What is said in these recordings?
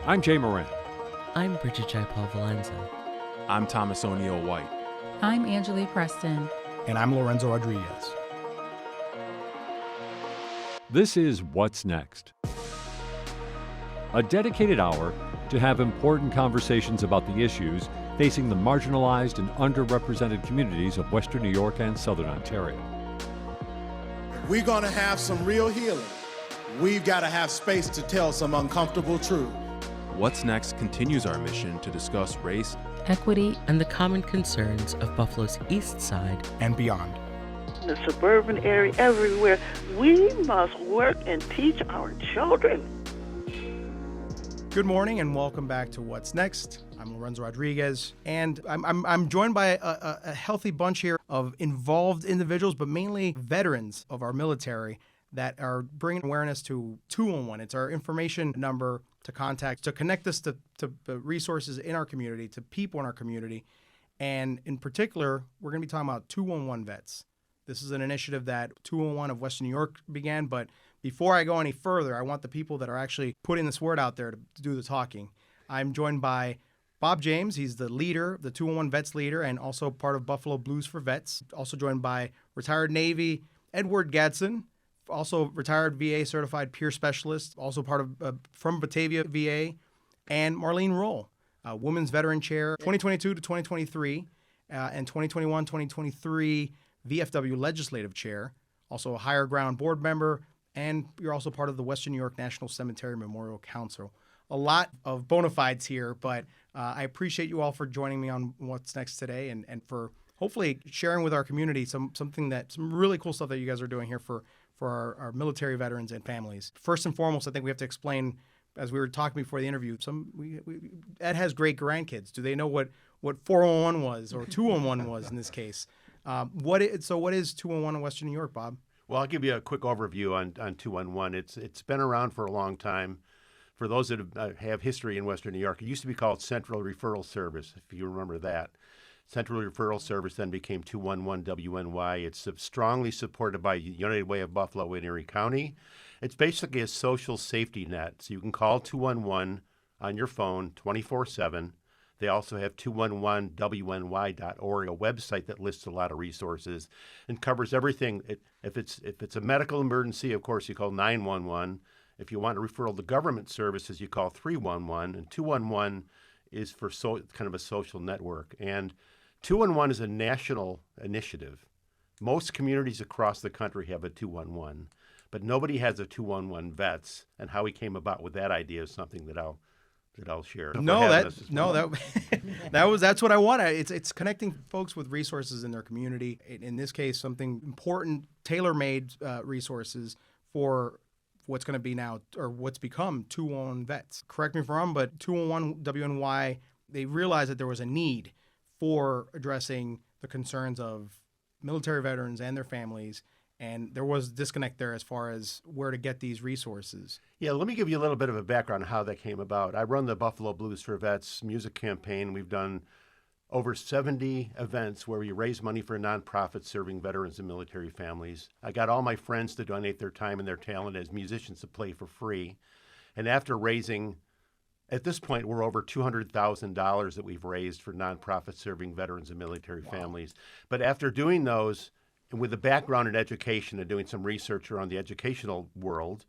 I'm Jay Moran. I'm Bridget Jaipal Valenza. I'm Thomas O'Neill White. I'm Angela Preston. And I'm Lorenzo Rodriguez. This is What's Next, a dedicated hour to have important conversations about the issues facing the marginalized and underrepresented communities of Western New York and Southern Ontario. We're going to have some real healing. We've got to have space to tell some uncomfortable truth. What's Next continues our mission to discuss race, equity, and the common concerns of Buffalo's East Side and beyond. In the suburban area, everywhere, we must work and teach our children. Good morning and welcome back to What's Next. I'm Lorenzo Rodriguez, and I'm joined by a healthy bunch here of involved individuals, but mainly veterans of our military that are bringing awareness to 211. It's our information number to contact, to connect us to resources in our community, to people in our community. And in particular, we're going to be talking about 211 vets. This is an initiative that 211 of Western New York began, but before I go any further, I want the people that are actually putting this word out there to do the talking. I'm joined by Bob James. He's the leader, the 211 Vets leader, and also part of Buffalo Blues for Vets. Also joined by retired Navy Edward Gadson, also retired VA certified peer specialist, also part of from Batavia VA, and Marlene Roll, Women's Veteran Chair 2022 to 2023, and 2021-2023 VFW Legislative Chair, also a Higher Ground board member, and you're also part of the Western New York National Cemetery Memorial Council. A lot of bona fides here, but I appreciate you all for joining me on What's Next today and for hopefully sharing with our community some really cool stuff that you guys are doing here for our military veterans and families. First and foremost, I think we have to explain, as we were talking before the interview, Ed has great grandkids. Do they know what 411 was or 211 was in this case? What is 211 in Western New York, Bob? Well, I'll give you a quick overview on 211. It's been around for a long time. For those that have history in Western New York, it used to be called Central Referral Service, if you remember that. Central Referral Service then became 211 WNY. It's strongly supported by United Way of Buffalo in Erie County. It's basically a social safety net. So you can call 211 on your phone 24/7. They also have 211wny.org, a website that lists a lot of resources and covers everything. If it's a medical emergency, of course, you call 911. If you want a referral to government services, you call 311. And 211 is for kind of a social network. And 211 is a national initiative. Most communities across the country have a 211, but nobody has a 211 vets. And how we came about with that idea is something that I'll share. That's what I want. It's connecting folks with resources in their community. In this case, something important, tailor-made resources for what's going to be now, or what's become 211 Vets. Correct me if I'm wrong, but 211 WNY, they realized that there was a need for addressing the concerns of military veterans and their families, and there was a disconnect there as far as where to get these resources. Yeah, let me give you a little bit of a background on how that came about. I run the Buffalo Blues for Vets music campaign. We've done over 70 events where we raise money for nonprofits serving veterans and military families. I got all my friends to donate their time and their talent as musicians to play for free. And after raising, at this point, we're over $200,000 that we've raised for nonprofits serving veterans and military families. But after doing those, and with a background in education and doing some research around the educational world,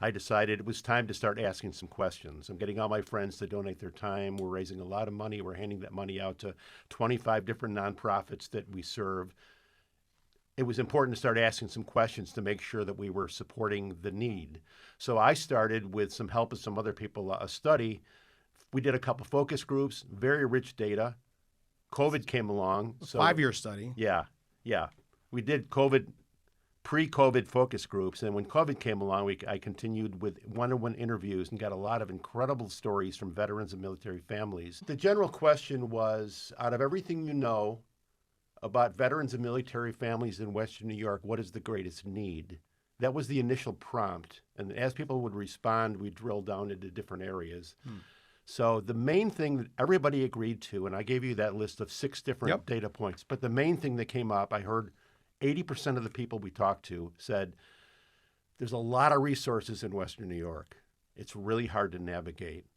I decided it was time to start asking some questions. I'm getting all my friends to donate their time. We're raising a lot of money. We're handing that money out to 25 different nonprofits that we serve. It was important to start asking some questions to make sure that we were supporting the need. So I started, with some help of some other people, a study. We did a couple focus groups, very rich data. COVID came along. A 5-year study. Yeah. We did pre-COVID focus groups, and when COVID came along, I continued with one-on-one interviews and got a lot of incredible stories from veterans and military families. The general question was, out of everything you know about veterans and military families in Western New York, what is the greatest need? That was the initial prompt, and as people would respond, we drilled down into different areas. So the main thing that everybody agreed to, and I gave you that list of 6 different data points, but the main thing that came up, I heard 80% of the people we talked to said, there's a lot of resources in Western New York. It's really hard to navigate.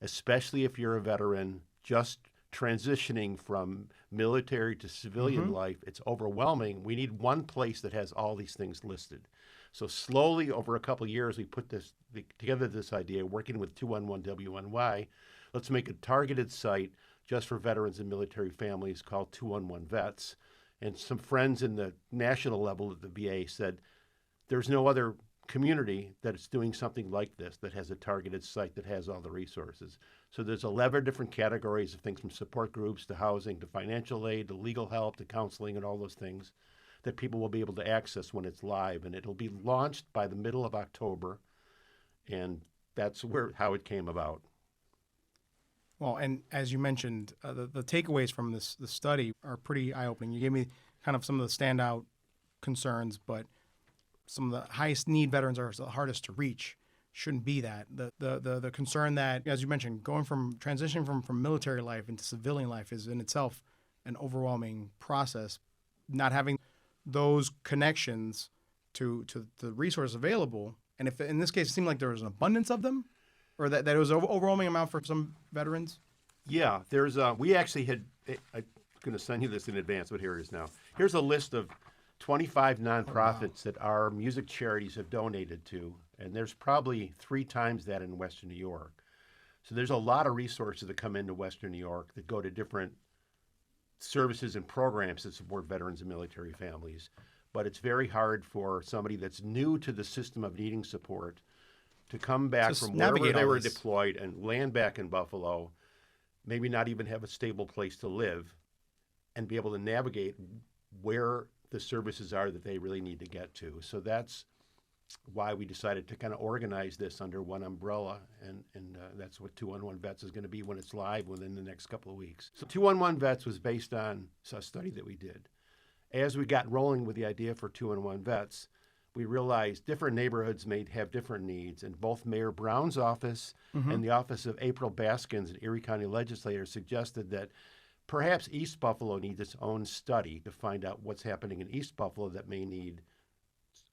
especially if you're a veteran just transitioning from military to civilian life. It's overwhelming. We need one place that has all these things listed. So slowly over a couple of years, we put together this idea, working with 211WNY. Let's make a targeted site just for veterans and military families called 211 Vets. And some friends in the national level at the VA said, there's no other community that is doing something like this, that has a targeted site that has all the resources. So there's 11 different categories of things, from support groups to housing to financial aid to legal help to counseling and all those things that people will be able to access when it's live. And it'll be launched by the middle of October. And that's how it came about. Well, and as you mentioned, the takeaways from this study are pretty eye-opening. You gave me kind of some of the standout concerns, but some of the highest need veterans are the hardest to reach. Shouldn't be that. The concern that, as you mentioned, transitioning from military life into civilian life is in itself an overwhelming process. Not having those connections to the resources available, and if in this case it seemed like there was an abundance of them, or that it was an overwhelming amount for some veterans. Yeah, we actually had. I'm going to send you this in advance, but here it is now. Here's a list of 25 nonprofits that our music charities have donated to, and there's probably 3 times that in Western New York. So there's a lot of resources that come into Western New York that go to different services and programs that support veterans and military families. But it's very hard for somebody that's new to the system of needing support to come back Just from wherever navigate they all were this. deployed and land back in Buffalo, maybe not even have a stable place to live, and be able to navigate where the services are that they really need to get to. So that's why we decided to kind of organize this under one umbrella, and that's what 211 Vets is going to be when it's live within the next couple of weeks. So 211 Vets was based on a study that we did. As we got rolling with the idea for 211 Vets, we realized different neighborhoods may have different needs, and both Mayor Brown's office and the office of April Baskins, an Erie County legislator, suggested that perhaps East Buffalo needs its own study to find out what's happening in East Buffalo that may need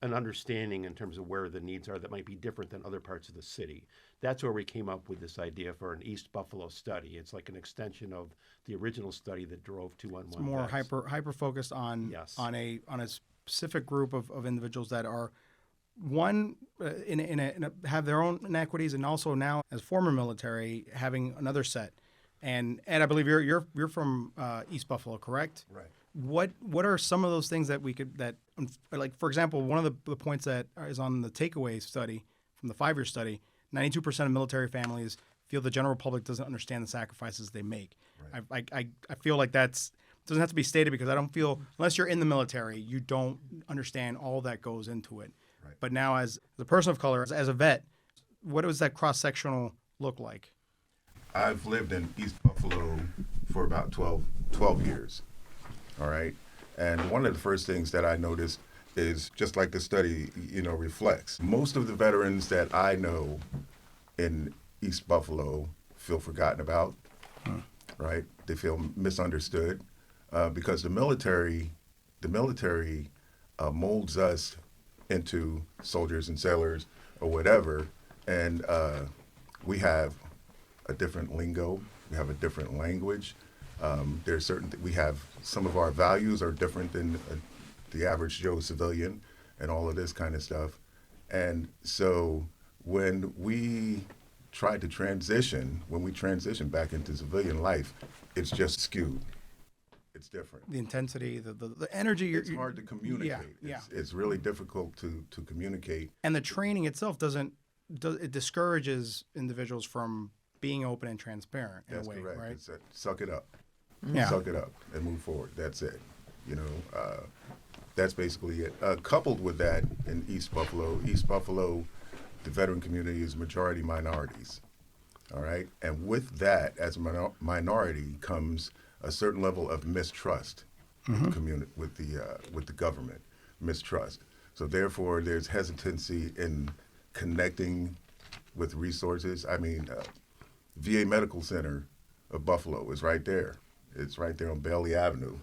an understanding in terms of where the needs are that might be different than other parts of the city. That's where we came up with this idea for an East Buffalo study. It's like an extension of the original study that drove 211 It's more Vets. hyper focused on Yes. on a specific group of individuals that are have their own inequities, and also now as former military having another set. And Ed, I believe you're from East Buffalo, correct? Right. What are some of those things that we could like, for example, one of the points that is on the takeaway study from the 5-year study, 92% of military families feel the general public doesn't understand the sacrifices they make. Right. I feel like that's doesn't have to be stated, because I don't feel, unless you're in the military, you don't understand all that goes into it. Right. But now, as a person of color, as a vet, what does that cross-sectional look like? I've lived in East Buffalo for about 12 years, all right? And one of the first things that I noticed is, just like the study, reflects, most of the veterans that I know in East Buffalo feel forgotten about, right? They feel misunderstood, because the military molds us into soldiers and sailors or whatever, and we have a different lingo, we have a different language. There's we have some of our values are different than the average Joe civilian, and all of this kind of stuff. And so when we transition back into civilian life, it's just skewed. It's different. The intensity, the energy. It's hard to communicate. Yeah. It's really difficult to communicate. And the training itself it discourages individuals from being open and transparent in That's a way, correct. right? It's suck it up. Yeah. Suck it up and move forward. That's it. That's basically it. Coupled with that, in East Buffalo, the veteran community is majority minorities. All right, and with that, as a minority, comes a certain level of mistrust with the community, with the government, mistrust. So therefore, there's hesitancy in connecting with resources. I mean, VA Medical Center of Buffalo is right there. It's right there on Bailey Avenue,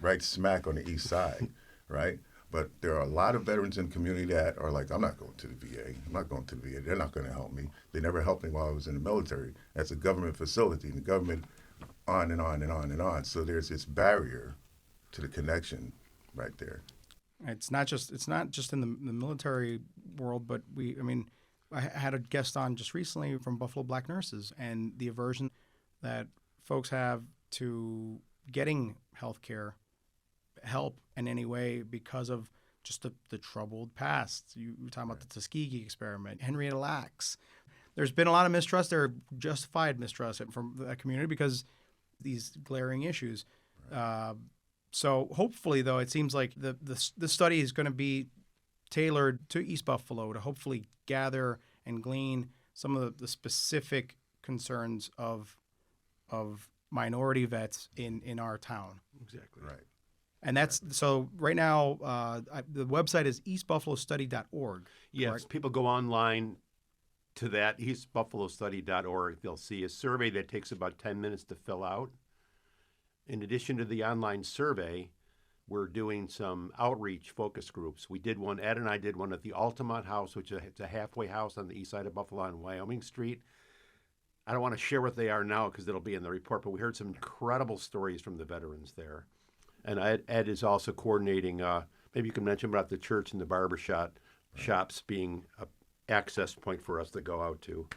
right smack on the east side, right? But there are a lot of veterans in the community that are like, I'm not going to the VA. I'm not going to the VA. They're not going to help me. They never helped me while I was in the military. That's a government facility, and the government on and on and on and on. So there's this barrier to the connection right there. It's not just in the military world, but I had a guest on just recently from Buffalo Black Nurses, and the aversion that folks have to getting healthcare help in any way because of just the troubled past. You were talking about the Tuskegee experiment, Henrietta Lacks. There's been a lot of mistrust. There are justified mistrust from that community because these glaring issues. Right. So hopefully, though, it seems like the study is going to be tailored to East Buffalo to hopefully gather and glean some of the specific concerns of minority vets in our town. Exactly. Right. And that's so right now, the website is eastbuffalostudy.org. Yes, correct? people go online to that, eastbuffalostudy.org. They'll see a survey that takes about 10 minutes to fill out. In addition to the online survey, we're doing some outreach focus groups. We did one, Ed and I did one at the Altamont House, which is a halfway house on the east side of Buffalo on Wyoming Street. I don't want to share what they are now because it'll be in the report, but we heard some incredible stories from the veterans there. And Ed is also coordinating, maybe you can mention about the church and the barber shops being an access point for us to go out to.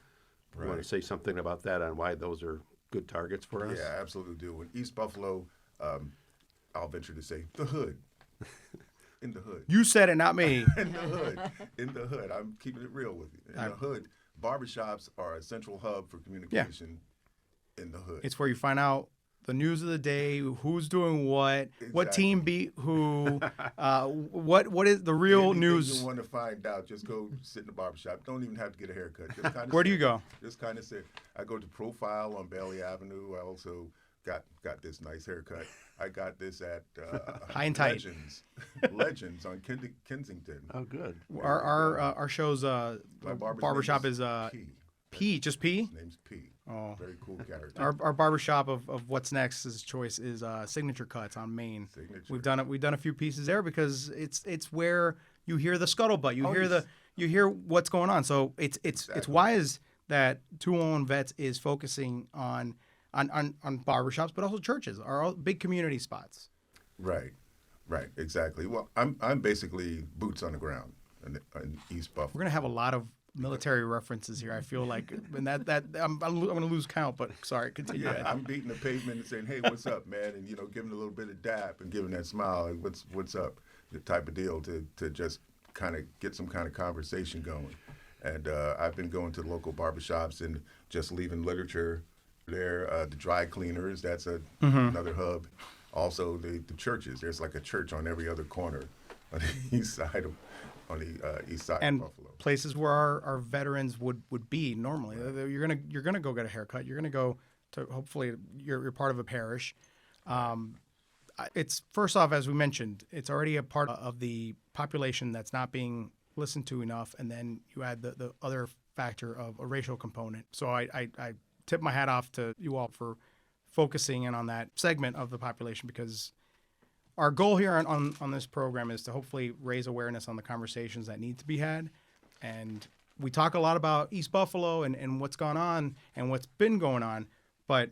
Right. You want to say something about that on why those are good targets for us? Yeah, absolutely do. In East Buffalo, I'll venture to say the hood. In the hood. You said it, not me. In the hood. In the hood. I'm keeping it real with you. In the hood, barbershops are a central hub for communication in the hood. It's where you find out the news of the day, who's doing what team beat who, what is the real Anything news. you want to find out, just go sit in the barbershop. Don't even have to get a haircut. Just kind of Where do you go? Just kind of sit. I go to Profile on Bailey Avenue. I also got this nice haircut. I got this at High and Tight. Legends on Kensington. Oh, good. Our show's My barbershop is P, just P? His name's P. Oh. Very cool character. Our barbershop of What's Next's choice is Signature Cuts on Main. Signature. We've done a few pieces there because it's where you hear the scuttlebutt, you hear what's going on. So it's wise that 201 Vets is focusing on barbershops, but also churches are all big community spots. Right, exactly. Well, I'm basically boots on the ground in East Buffalo. We're gonna have a lot of military references here. I feel like, and that I'm gonna lose count. But sorry, continue. Yeah, I'm beating the pavement and saying, "Hey, what's up, man?" And giving a little bit of dap and giving that smile, like, "What's up?" The type of deal to just kind of get some kind of conversation going. And I've been going to the local barbershops and just leaving literature there. The dry cleaners, that's another hub. Also, the churches. There's like a church on every other corner on the east side of and Buffalo. Places where our veterans would be normally. You're gonna go get a haircut. You're gonna go to, hopefully you're part of a parish. It's first off, as we mentioned, it's already a part of the population that's not being listened to enough, and then you add the other factor of a racial component. So I tip my hat off to you all for focusing in on that segment of the population, because our goal here on this program is to hopefully raise awareness on the conversations that need to be had. And we talk a lot about East Buffalo and what's gone on and what's been going on, but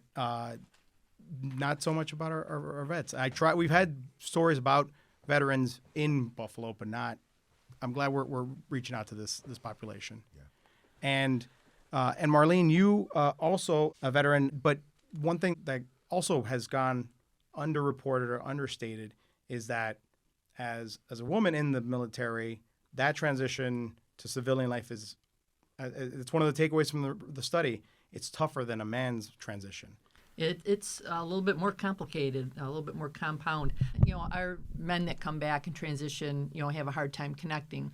not so much about our vets. We've had stories about veterans in Buffalo, but not. I'm glad we're reaching out to this population. Yeah. And Marlene, you also a veteran, but one thing that also has gone underreported or understated is that as a woman in the military, that transition to civilian life is it's one of the takeaways from the study. It's tougher than a man's transition. It's a little bit more complicated, a little bit more compound. Our men that come back and transition, have a hard time connecting.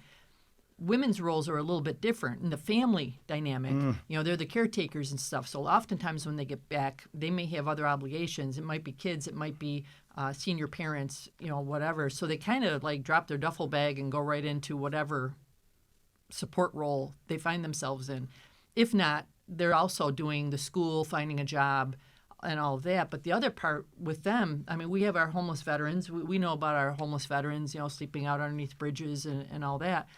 Women's roles are a little bit different in the family dynamic. They're the caretakers and stuff. So oftentimes when they get back, they may have other obligations. It might be kids. It might be senior parents, whatever. So they kind of like drop their duffel bag and go right into whatever support role they find themselves in. If not, they're also doing the school, finding a job, and all of that. But the other part with them, I mean, we have our homeless veterans. We know about our homeless veterans, sleeping out underneath bridges and all that.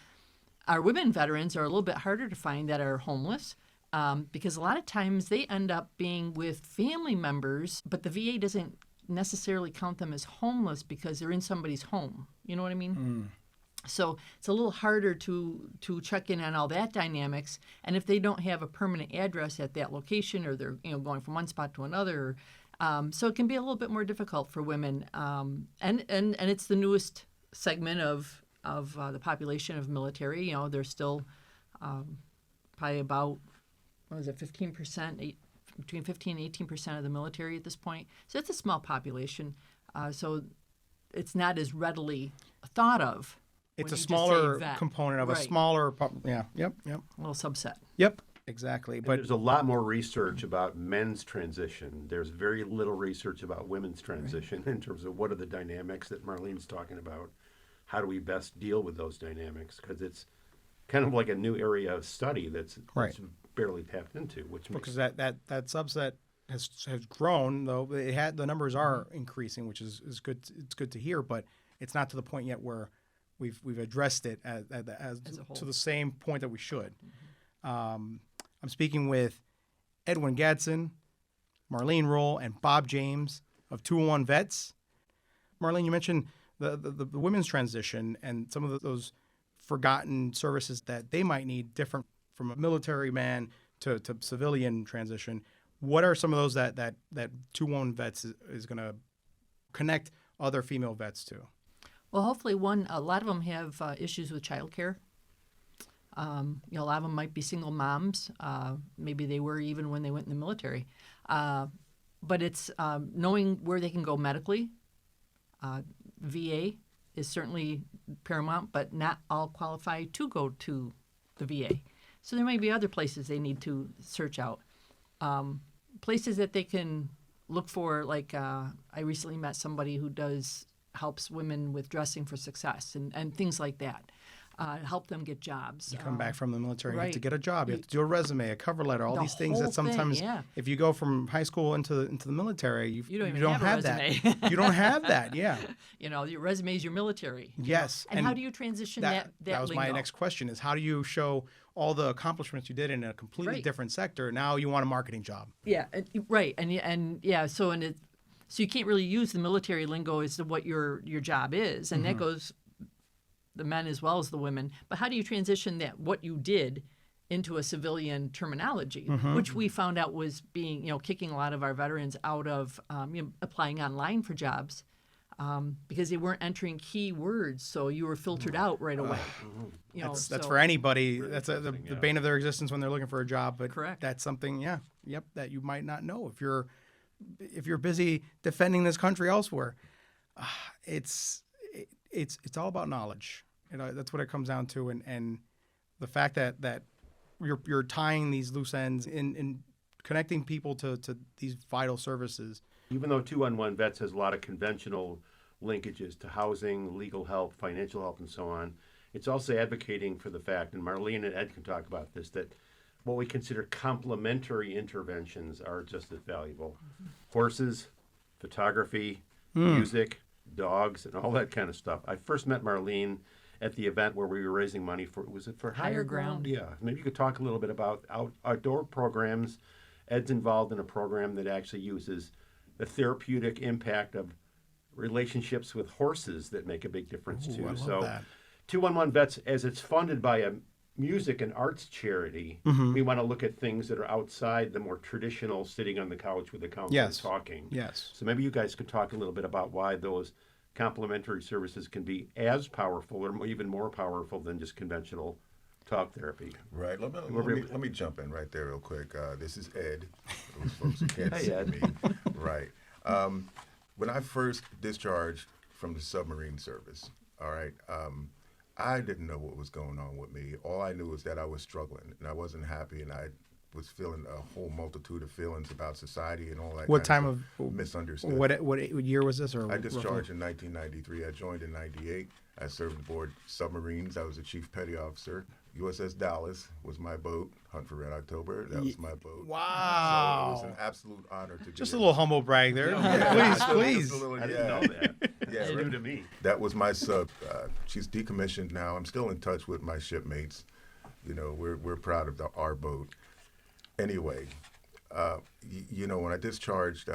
Our women veterans are a little bit harder to find that are homeless because a lot of times they end up being with family members, but the VA doesn't necessarily count them as homeless because they're in somebody's home. You know what I mean? So it's a little harder to check in on all that dynamics. And if they don't have a permanent address at that location, or they're going from one spot to another, so it can be a little bit more difficult for women. And it's the newest segment of the population of military. They're still probably about 15%, between 15 and 18% of the military at this point. So it's a small population. So it's not as readily thought of. It's a smaller component of a smaller, yep. A little subset. Yep, exactly. But there's a lot more research about men's transition. There's very little research about women's transition in terms of what are the dynamics that Marlene's talking about. How do we best deal with those dynamics? Because it's kind of like a new area of study that's barely tapped into. Because that subset has grown, though the numbers are increasing, which is good. It's good to hear, but it's not to the point yet where we've addressed it as to the same point that we should. I'm speaking with Edwin Gadson, Marlene Roll, and Bob James of 201 Vets. Marlene, you mentioned the women's transition and some of those forgotten services that they might need, different from a military man to civilian transition. What are some of those that 201 Vets is going to connect other female vets to? Well, hopefully, a lot of them have issues with childcare. A lot of them might be single moms. Maybe they were even when they went in the military. But it's knowing where they can go medically. VA is certainly paramount, but not all qualify to go to the VA. So there may be other places they need to search out. Places that they can look for, like I recently met somebody who helps women with dressing for success and things like that. Help them get jobs. You come back from the military, you have to get a job, you have to do a resume, a cover letter, all these things that sometimes, if you go from high school into the military, you don't have that. You don't have that, yeah. Your resume is your military. Yes. And how do you transition that was lingo? My next question is, how do you show all the accomplishments you did in a completely different sector? Now you want a marketing job. Yeah, right. So you can't really use the military lingo as to what your job is, and that goes the men as well as the women. But how do you transition what you did into a civilian terminology, which we found out was being, kicking a lot of our veterans out of applying online for jobs because they weren't entering key words, so you were filtered out right away. That's for anybody. That's the bane of their existence when they're looking for a job. But correct. That's something, that you might not know if you're busy defending this country elsewhere. It's all about knowledge. That's what it comes down to, and the fact that you're tying these loose ends in connecting people to these vital services. Even though 211 Vets has a lot of conventional linkages to housing, legal help, financial help, and so on, it's also advocating for the fact, and Marlene and Ed can talk about this, that what we consider complementary interventions are just as valuable. Horses, photography, music, dogs, and all that kind of stuff. I first met Marlene at the event where we were raising money for Higher Ground? Yeah. Maybe you could talk a little bit about outdoor programs. Ed's involved in a program that actually uses the therapeutic impact of relationships with horses that make a big difference too. I love that. 211 Vets, as it's funded by a music and arts charity, we want to look at things that are outside the more traditional sitting on the couch with the counselor talking. Yes. So maybe you guys could talk a little bit about why those complementary services can be as powerful or even more powerful than just conventional talk therapy. Right. Let me jump in right there real quick. This is Ed. Those folks who can't see me. Right. When I first discharged from the submarine service, all right, I didn't know what was going on with me. All I knew was that I was struggling and I wasn't happy, and I was feeling a whole multitude of feelings about society and all that. What kind time of misunderstood? What year was this? Or I discharged in 1993. I joined in '98. I served aboard submarines. I was a chief petty officer. USS Dallas was my boat. Hunt for Red October, that was my boat. Wow. So it was an absolute honor to Just get a little humble brag there. Please. I didn't know that. Yeah, It's new to me. That was my sub. She's decommissioned now. I'm still in touch with my shipmates. You know, we're proud of our boat. Anyway, you know, when I discharged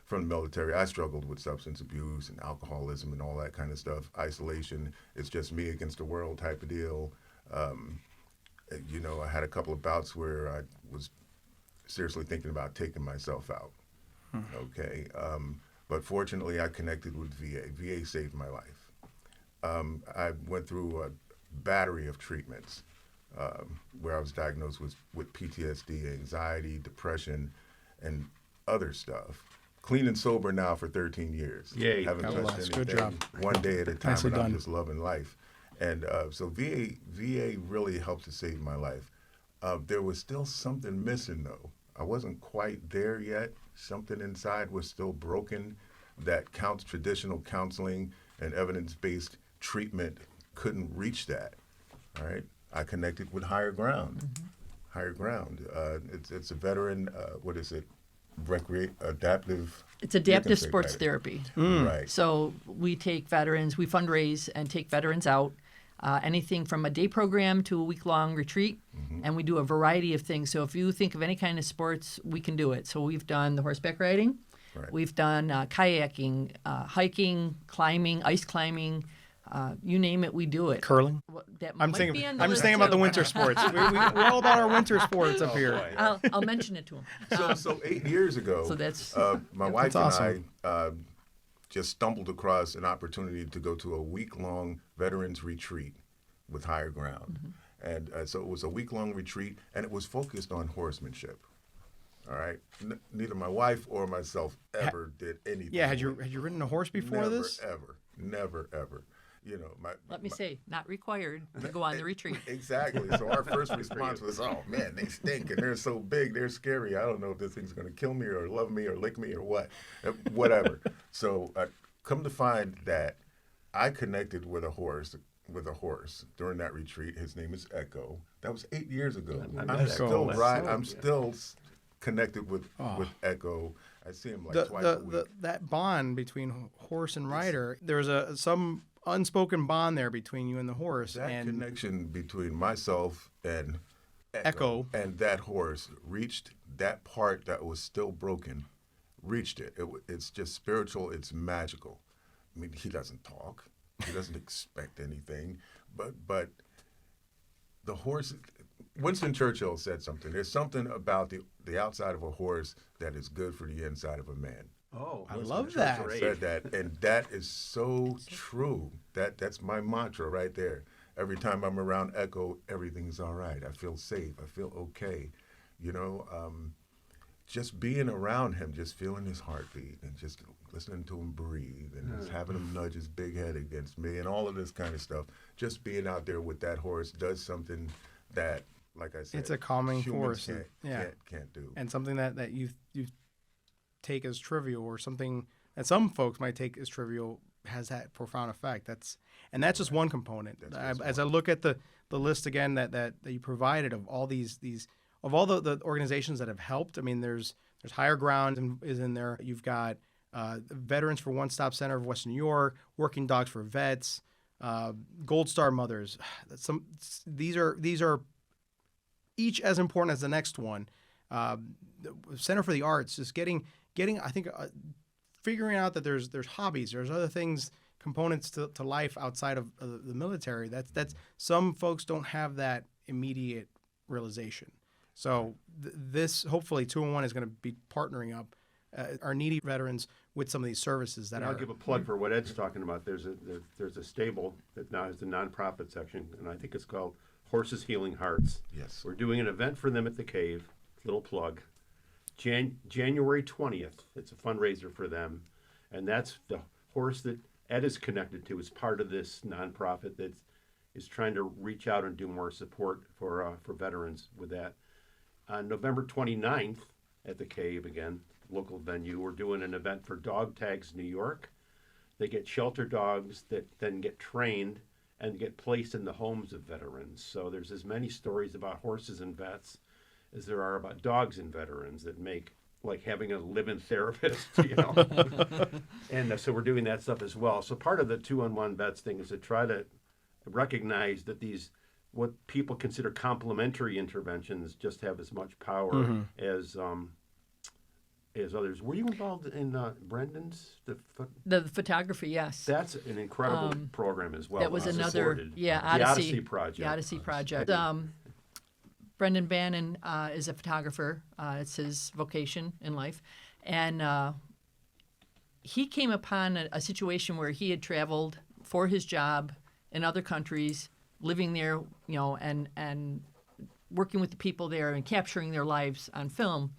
from the military, I struggled with substance abuse and alcoholism and all that kind of stuff. Isolation. It's just me against the world type of deal. You know, I had a couple of bouts where I was seriously thinking about taking myself out. Okay. But fortunately, I connected with VA. VA saved my life. I went through a battery of treatments where I was diagnosed with PTSD, anxiety, depression, and other stuff. Clean and sober now for 13 years. Yay. Haven't God touched bless. anything. Good job. One day at a time, Nicely and I'm done. just loving life. And so VA really helped to save my life. There was still something missing, though. I wasn't quite there yet. Something inside was still broken that traditional counseling and evidence-based treatment couldn't reach that. All right, I connected with Higher Ground. Higher Ground. It's a veteran. What is it? Adaptive. It's adaptive sports therapy. Right. So we take veterans, we fundraise and take veterans out, anything from a day program to a week-long retreat, and we do a variety of things. So if you think of any kind of sports, we can do it. So we've done the horseback riding, we've done kayaking, hiking, climbing, ice climbing, you name it, we do it. Curling. That I'm might thinking. be on the I'm just list thinking about too. the winter sports. We're all about our winter sports up here. I'll mention it to him. So 8 years ago, So that's my wife That's and I just stumbled across an opportunity to go to a week-long veterans retreat with Higher Ground. And so it was a week-long retreat, and it was focused on horsemanship. All right. Neither my wife or myself ever did anything. Yeah, had you ridden a horse before this? Never, ever. You know, Let me say, not required to go on the retreat. Exactly. So our first response was, "Oh man, they stink and they're so big, they're scary. I don't know if this thing's going to kill me or love me or lick me or what, whatever." So come to find that I connected with a horse during that retreat. His name is Echo. That was 8 years ago. I'm still connected with Echo. I see him like twice a week. That bond between horse and rider, there's some unspoken bond there between you and the horse. That and connection between myself and Echo and that horse reached that part that was still broken, reached it. It's just spiritual. It's magical. I mean, he doesn't talk. He doesn't expect anything. But the horse, Winston Churchill said something. There's something about the outside of a horse that is good for the inside of a man. Oh, I love that. Said that, and that is so true. That's my mantra right there. Every time I'm around Echo, everything's all right. I feel safe. I feel okay. You know, just being around him, just feeling his heartbeat, and just listening to him breathe, and just having him nudge his big head against me, and all of this kind of stuff. Just being out there with that horse does something that, like I said, it's a calming humans force. can't do. And something that you take as trivial, or something that some folks might take as trivial, has that profound effect. That's just one component. As I look at the list again that you provided of all these of all the organizations that have helped. I mean, there's Higher Ground is in there. You've got Veterans for One Stop Center of Western New York, Working Dogs for Vets, Gold Star Mothers. These are each as important as the next one. Center for the Arts, just getting I think figuring out that there's hobbies, there's other things, components to life outside of the military. That's some folks don't have that immediate realization. So this hopefully 2-in-1 is going to be partnering up our needy veterans with some of these services that I'll give a plug for what Ed's talking about. There's a stable that now has the nonprofit section, and I think it's called Horses Healing Hearts. Yes. We're doing an event for them at the Cave. Little plug. January 20th. It's a fundraiser for them, and that's the horse that Ed is connected to as part of this nonprofit that is trying to reach out and do more support for veterans with that. On November 29th at the Cave, again, local venue, we're doing an event for Dog Tags New York. They get shelter dogs that then get trained and get placed in the homes of veterans. So there's as many stories about horses and vets as there are about dogs and veterans that make like having a live-in therapist, you know. And so we're doing that stuff as well. So part of the 2-on-1 vets thing is to try to recognize that these, what people consider complementary interventions, just have as much power as others. Were you involved in Brendan's? The photography, yes. That's an incredible program as well. That was another, supported. yeah, The Odyssey Project. The Odyssey Project. Brendan Bannon is a photographer. It's his vocation in life. And he came upon a situation where he had traveled for his job in other countries, living there, you know, and working with the people there and capturing their lives on film.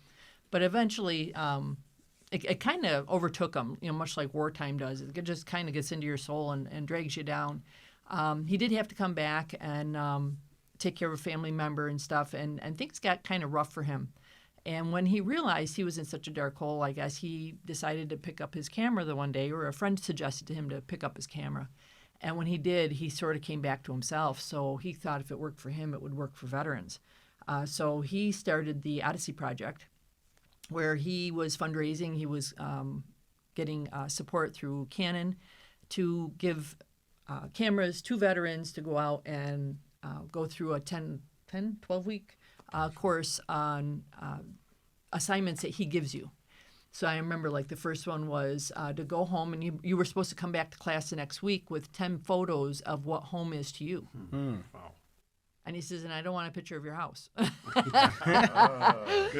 But eventually, it kind of overtook him, you know, much like wartime does. It just kind of gets into your soul and drags you down. He did have to come back and take care of a family member and stuff, and things got kind of rough for him. And when he realized he was in such a dark hole, I guess he decided to pick up his camera the one day, or a friend suggested to him to pick up his camera. And when he did, he sort of came back to himself. So he thought if it worked for him, it would work for veterans. So he started the Odyssey Project, where he was fundraising. He was getting support through Canon to give cameras to veterans to go out and go through a 12-week course on assignments that he gives you. So I remember, like, the first one was to go home, and you were supposed to come back to class the next week with 10 photos of what home is to you. Wow. And he says, and I don't want a picture of your house. Good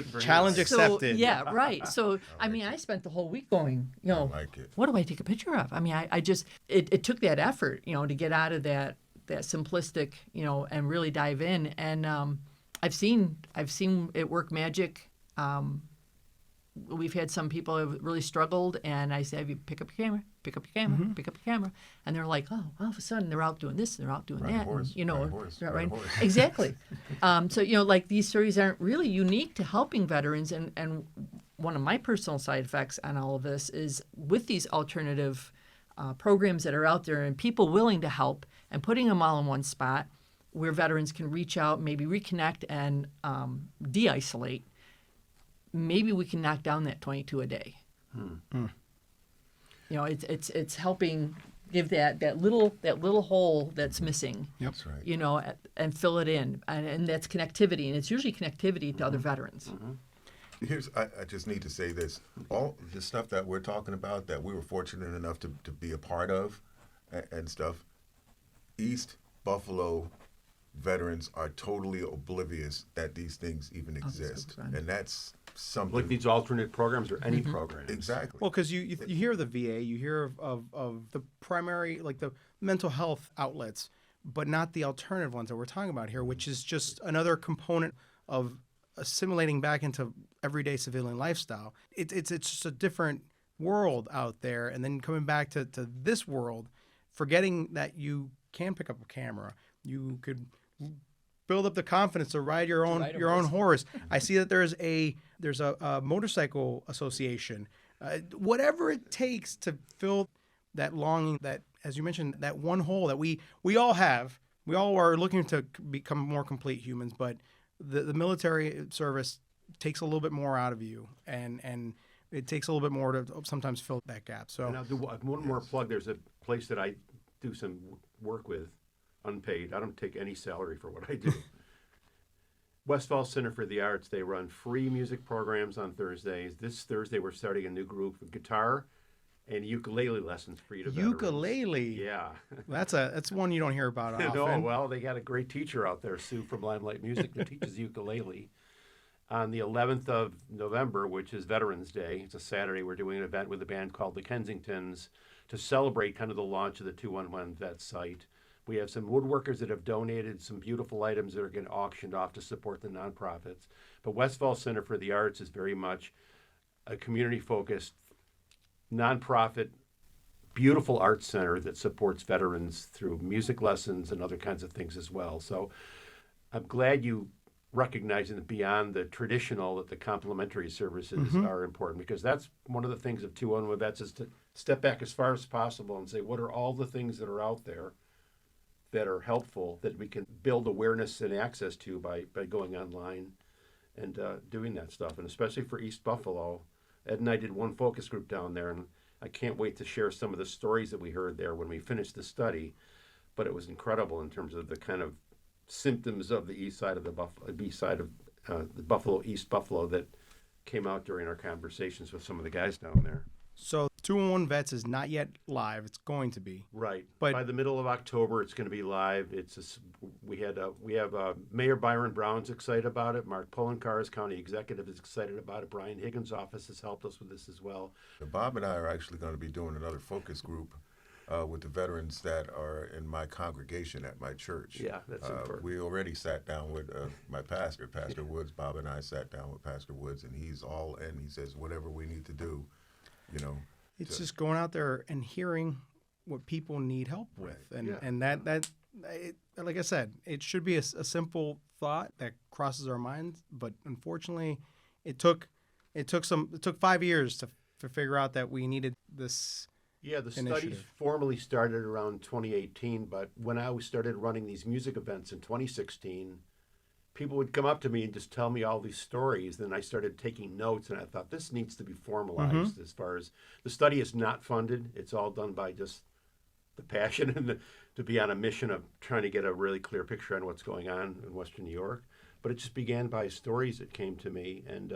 for Challenge him. accepted. So, yeah, right. So, I mean, I spent the whole week going, you know, what do I take a picture of? I mean, I just, it took that effort, you know, to get out of that simplistic, you know, and really dive in. And I've seen it work magic. We've had some people who have really struggled, and I say, "Have you pick up your camera, pick up your camera, pick up your camera," and they're like, "Oh, all of a sudden they're out doing this, and they're out doing that," and, you know, right? Exactly. So, you know, like, these stories aren't really unique to helping veterans, and one of my personal side effects on all of this is with these alternative programs that are out there and people willing to help and putting them all in one spot where veterans can reach out, maybe reconnect and de-isolate. Maybe we can knock down that 22 a day. You know, it's helping give that little hole that's missing. Yep. That's right. You know, and fill it in, and that's connectivity, and it's usually connectivity to other veterans. I just need to say this. All the stuff that we're talking about that we were fortunate enough to be a part of and stuff, East Buffalo veterans are totally oblivious that these things even exist. And that's something. Like these alternate programs or any programs. Exactly. Well, because you hear of the VA, you hear of the primary, like the mental health outlets, but not the alternative ones that we're talking about here, which is just another component of assimilating back into everyday civilian lifestyle. It's just a different world out there, and then coming back to this world, forgetting that you can pick up a camera, you could build up the confidence to ride your own horse. I see that there's a motorcycle association, whatever it takes to fill that longing, that, as you mentioned, that one hole that we all have. We all are looking to become more complete humans, but the military service takes a little bit more out of you, and it takes a little bit more to sometimes fill that gap. So, and I'll do one more plug. There's a place that I do some work with, unpaid. I don't take any salary for what I do. Westfall Center for the Arts, they run free music programs on Thursdays. This Thursday, we're starting a new group of guitar and ukulele lessons free to veterans. Ukulele? Yeah. That's one you don't hear about often. No, well, they got a great teacher out there, Sue from Limelight Music, that teaches ukulele. On the 11th of November, which is Veterans Day, it's a Saturday, we're doing an event with a band called the Kensingtons to celebrate kind of the launch of the 211 Vet site. We have some woodworkers that have donated some beautiful items that are getting auctioned off to support the nonprofits. But Westfall Center for the Arts is very much a community-focused, nonprofit, beautiful arts center that supports veterans through music lessons and other kinds of things as well. So I'm glad you recognizing that beyond the traditional, that the complementary services are important, because that's one of the things of 211 Vets is to step back as far as possible and say, what are all the things that are out there that are helpful that we can build awareness and access to by going online and doing that stuff. And especially for East Buffalo, Ed and I did one focus group down there, and I can't wait to share some of the stories that we heard there when we finished the study. But it was incredible in terms of the kind of symptoms of the east side of the Buffalo, East Buffalo, that came out during our conversations with some of the guys down there. So 211 Vets is not yet live. It's going to be. Right. But by the middle of October, it's going to be live. We have Mayor Byron Brown's excited about it. Mark Poloncarz, county executive, is excited about it. Brian Higgins' office has helped us with this as well. Bob and I are actually going to be doing another focus group with the veterans that are in my congregation at my church. Yeah, that's important. We already sat down with my pastor, Pastor Woods. Bob and I sat down with Pastor Woods, and he's all in. He says, whatever we need to do, It's just going out there and hearing what people need help with. Right. And that like I said, it should be a simple thought that crosses our minds, but unfortunately it took 5 years to figure out that we needed this. Yeah, the study initiative. formally started around 2018, but when I started running these music events in 2016, people would come up to me and just tell me all these stories. Then I started taking notes, and I thought this needs to be formalized. As far as the study is not funded, it's all done by just the passion and to be on a mission of trying to get a really clear picture on what's going on in Western New York. But it just began by stories that came to me, and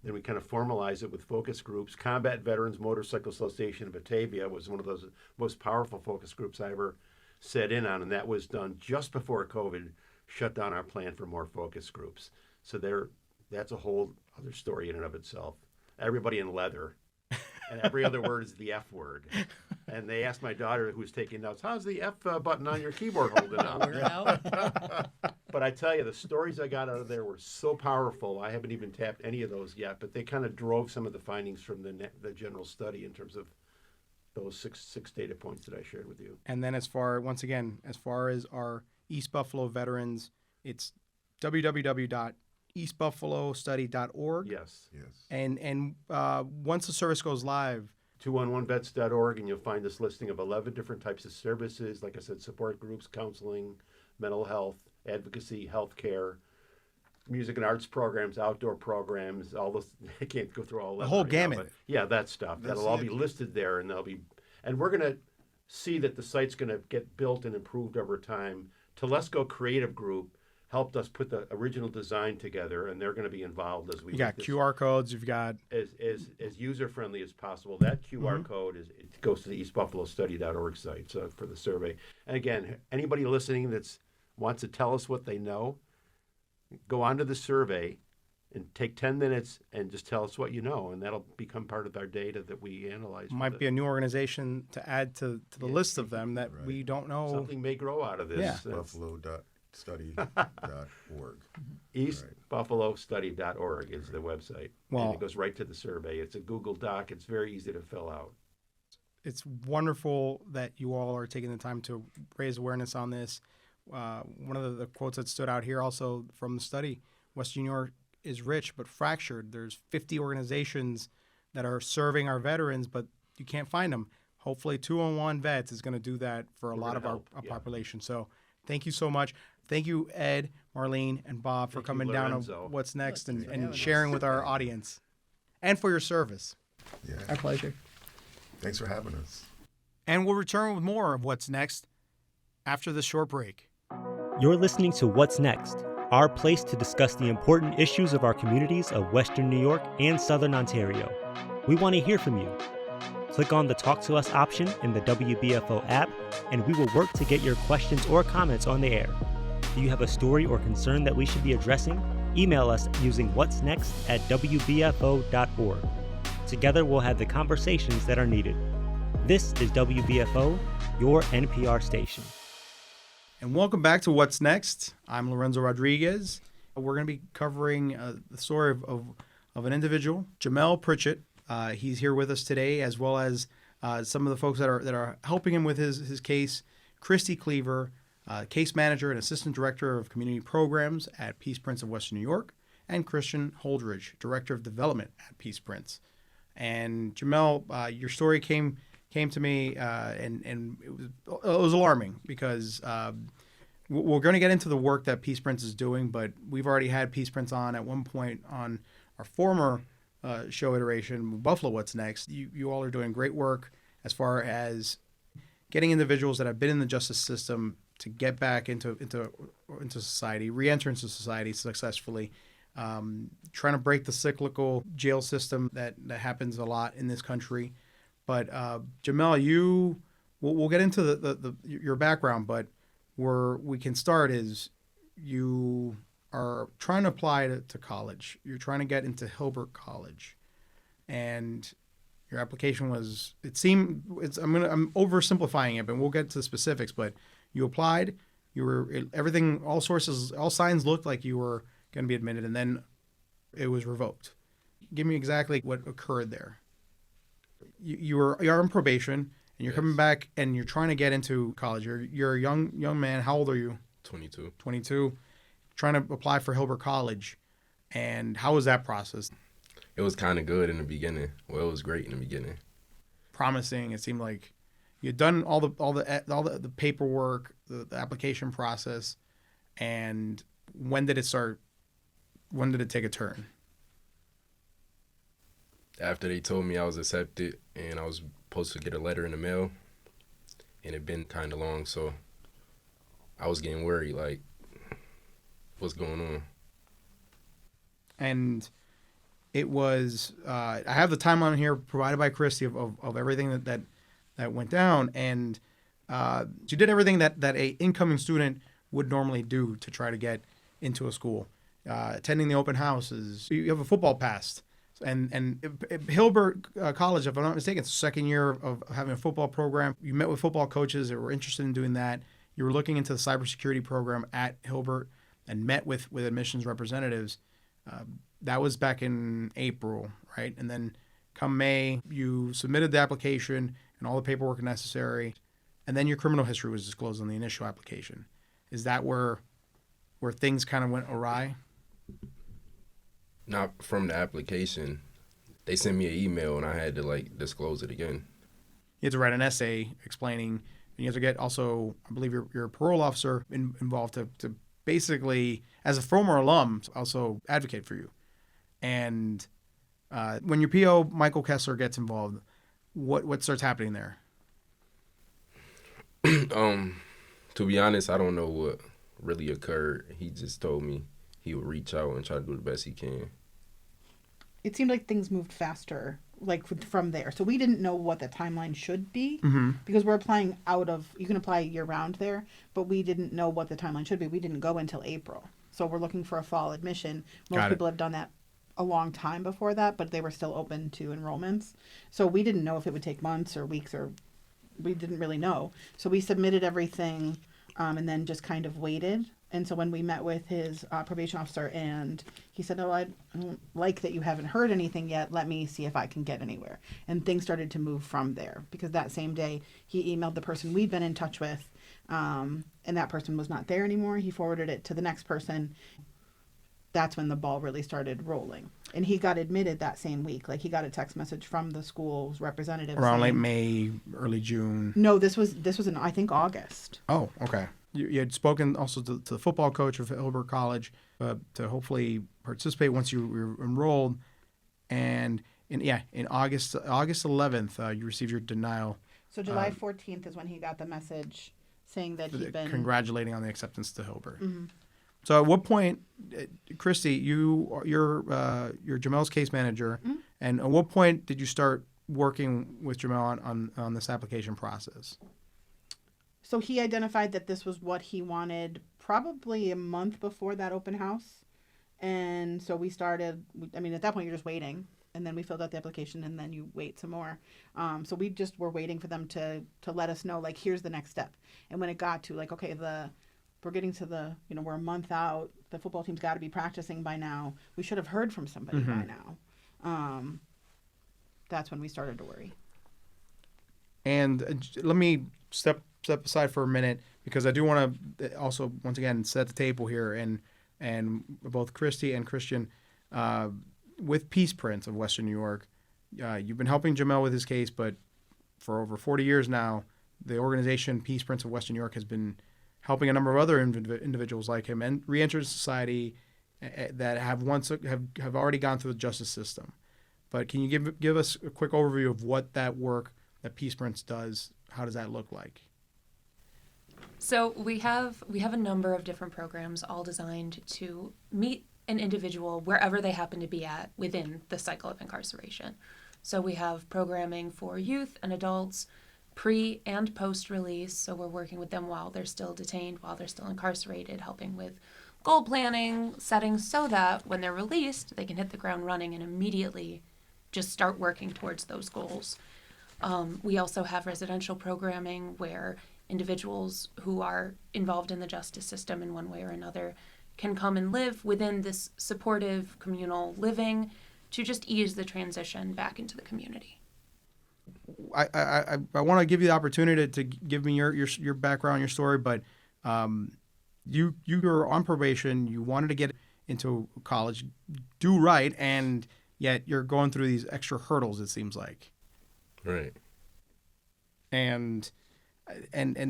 then we kind of formalized it with focus groups. Combat Veterans Motorcycle Association of Batavia was one of those most powerful focus groups I ever sat in on, and that was done just before COVID shut down our plan for more focus groups. So that's a whole other story in and of itself. Everybody in leather, and every other word is the F word. And they asked my daughter, who was taking notes, how's the F button on your keyboard holding up? But I tell you, the stories I got out of there were so powerful. I haven't even tapped any of those yet, but they kind of drove some of the findings from the general study in terms of those six data points that I shared with you. And then as far as our East Buffalo veterans, it's www.eastbuffalostudy.org. Yes. And once the service goes live, 211vets.org, and you'll find this listing of 11 different types of services. Like I said, support groups, counseling, mental health, advocacy, healthcare, music and arts programs, outdoor programs, all those. I can't go through all that. The whole right gamut. now, yeah, that stuff. That'll all be listed there, and we're going to see that the site's going to get built and improved over time. Telesco Creative Group helped us put the original design together, and they're going to be involved as we. You got QR codes. You've got as user friendly as possible. That QR code it goes to the eastbuffalostudy.org site for the survey. And again, anybody listening that wants to tell us what they know, go onto the survey and take 10 minutes and just tell us what you know, and that'll become part of our data that we analyze. Might be a new organization to add to the list of them that we don't know. Something may grow out of this. Yeah. Buffalo.study.org. EastBuffaloStudy.org is the website. Well, and it goes right to the survey. It's a Google Doc. It's very easy to fill out. It's wonderful that you all are taking the time to raise awareness on this. One of the quotes that stood out here also from the study, Western New York is rich but fractured. There's 50 organizations that are serving our veterans, but you can't find them. Hopefully 211 Vets is going to do that for a lot of our population. So thank you so much. Thank you, Ed, Marlene, and Bob, for coming down on What's Next and sharing with our audience, and for your service. Yeah. Our pleasure. Thanks for having us. And we'll return with more of What's Next after this short break. You're listening to What's Next, our place to discuss the important issues of our communities of Western New York and Southern Ontario. We want to hear from you. Click on the Talk to Us option in the WBFO app, and we will work to get your questions or comments on the air. Do you have a story or concern that we should be addressing? Email us using whatsnext@wbfo.org. Together we'll have the conversations that are needed. This is WBFO, your NPR station. And welcome back to What's Next. I'm Lorenzo Rodriguez. We're going to be covering the story of an individual, Jamele Prichett. He's here with us today, as well as some of the folks that are helping him with his case. Christie Cleaver, case manager and assistant director of community programs at Peaceprints of Western New York, and Christian Holdridge, director of development at Peaceprints. And Jamele, your story came came to me, and it was alarming because we're going to get into the work that Peaceprints is doing, but we've already had Peaceprints on at one point on our former show iteration, Buffalo What's Next. You all are doing great work as far as getting individuals that have been in the justice system to get back into society, re-enter into society successfully, trying to break the cyclical jail system that happens a lot in this country. But Jamele, we'll get into your background, but where we can start is you are trying to apply to college. You're trying to get into Hilbert College, and your application was, I'm oversimplifying it, but we'll get to the specifics. But you applied, all signs looked like you were going to be admitted, and then it was revoked. Give me exactly what occurred there. You're on probation, and you're coming back, and you're trying to get into college. You're a young man. How old are you? 22. 22. Trying to apply for Hilbert College, and how was that process? It was kind of good in the beginning. Well, it was great in the beginning. Promising. It seemed like you'd done all the paperwork, the application process, and when did it start? When did it take a turn? After they told me I was accepted and I was supposed to get a letter in the mail, and it'd been kind of long, so I was getting worried, like, what's going on? And it was, I have the timeline here provided by Christie of everything that went down, and you did everything that a incoming student would normally do to try to get into a school. Attending the open houses, you have a football pass. And Hilbert College, if I'm not mistaken, it's the second year of having a football program. You met with football coaches that were interested in doing that. You were looking into the cybersecurity program at Hilbert and met with admissions representatives. That was back in April, right? And then come May, you submitted the application and all the paperwork necessary. And then your criminal history was disclosed on the initial application. Is that where things kind of went awry? Not from the application. They sent me an email and I had to disclose it again. You had to write an essay explaining, and you have to get also, I believe your parole officer involved to basically, as a former alum, also advocate for you. And when your PO, Michael Kessler, gets involved, what starts happening there? To be honest, I don't know what really occurred. He just told me he would reach out and try to do the best he can. It seemed like things moved faster, from there. So we didn't know what the timeline should be because we're applying you can apply year-round there, but we didn't know what the timeline should be. We didn't go until April. So we're looking for a fall admission. Most people have done that a long time before that, but they were still open to enrollments. So we didn't know if it would take months or weeks, or we didn't really know. So we submitted everything and then just kind of waited. And so when we met with his probation officer, and he said, I don't like that you haven't heard anything yet. Let me see if I can get anywhere. And things started to move from there, because that same day he emailed the person we'd been in touch with, and that person was not there anymore. He forwarded it to the next person. That's when the ball really started rolling. And he got admitted that same week. He got a text message from the school's representative. Around late May, early June. No, this was in, I think, August. Oh, okay. You had spoken also to the football coach of Hilbert College to hopefully participate once you were enrolled. And in August 11th, you received your denial. So July 14th is when he got the message saying that he'd been... Congratulating on the acceptance to Hilbert. Mm-hmm. So at what point, Christie, you're Jamele's case manager, and at what point did you start working with Jamele on this application process? So he identified that this was what he wanted probably a month before that open house. And so we started, at that point you're just waiting. And then we filled out the application, and then you wait some more. So we just were waiting for them to let us know, here's the next step. And when it got to, okay, we're getting to we're a month out. The football team's got to be practicing by now. We should have heard from somebody by now. That's when we started to worry. And let me step aside for a minute, because I do want to also, once again, set the table here, and both Christie and Christian, with Peaceprints of Western New York, you've been helping Jamele with his case, but for over 40 years now, the organization Peaceprints of Western New York has been helping a number of other individuals like him and re-enter society that have already gone through the justice system. But can you give us a quick overview of what that work that Peaceprints does? How does that look like? So we have a number of different programs all designed to meet an individual wherever they happen to be at within the cycle of incarceration. So we have programming for youth and adults, pre and post release. So we're working with them while they're still detained, while they're still incarcerated, helping with goal planning, settings so that when they're released, they can hit the ground running and immediately just start working towards those goals. We also have residential programming where individuals who are involved in the justice system in one way or another can come and live within this supportive communal living to just ease the transition back into the community. I want to give you the opportunity to give me your background, your story, but you were on probation, you wanted to get into college, do right, and yet you're going through these extra hurdles, it seems like. Right. And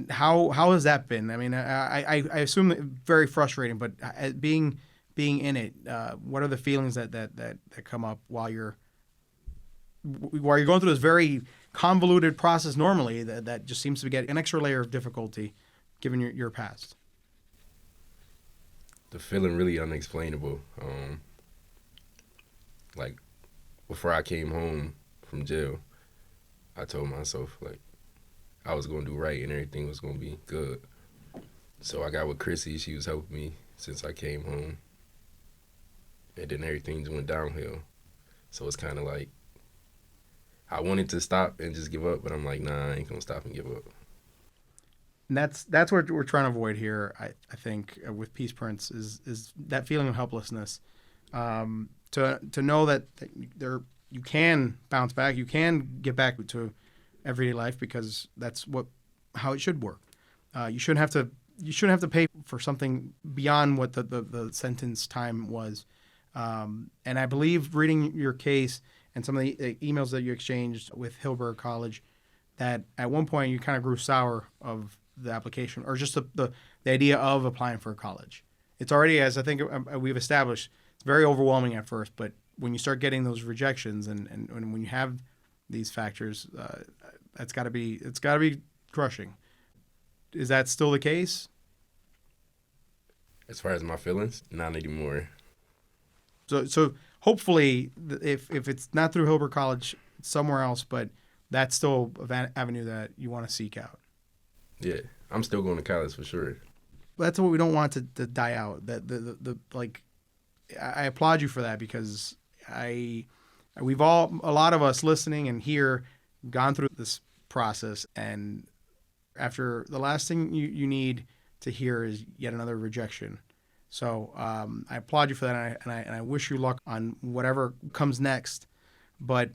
how has that been? I mean, I assume that very frustrating, but being in it, what are the feelings that come up while you're going through this very convoluted process normally that just seems to get an extra layer of difficulty given your past? The feeling really unexplainable. Like before I came home from jail, I told myself like I was going to do right and everything was going to be good. So I got with Christie. She was helping me since I came home. And then everything just went downhill. So it's kind of like I wanted to stop and just give up, but I'm like, nah, I ain't going to stop and give up. And that's what we're trying to avoid here, I think, with Peaceprints is that feeling of helplessness. To know that you can bounce back, you can get back to everyday life because that's how it should work. You shouldn't have to pay for something beyond what the sentence time was. And I believe reading your case and some of the emails that you exchanged with Hillberg College, that at one point you kind of grew sour of the application or just the idea of applying for a college. It's already, as I think we've established, it's very overwhelming at first, but when you start getting those rejections and when you have these factors, it's got to be crushing. Is that still the case? As far as my feelings, not anymore. So hopefully, if it's not through Hillberg College, it's somewhere else, but that's still an avenue that you want to seek out. Yeah, I'm still going to college for sure. That's what we don't want to die out. That I applaud you for that because a lot of us listening and here gone through this process, and after the last thing you need to hear is yet another rejection. So I applaud you for that, and I wish you luck on whatever comes next. But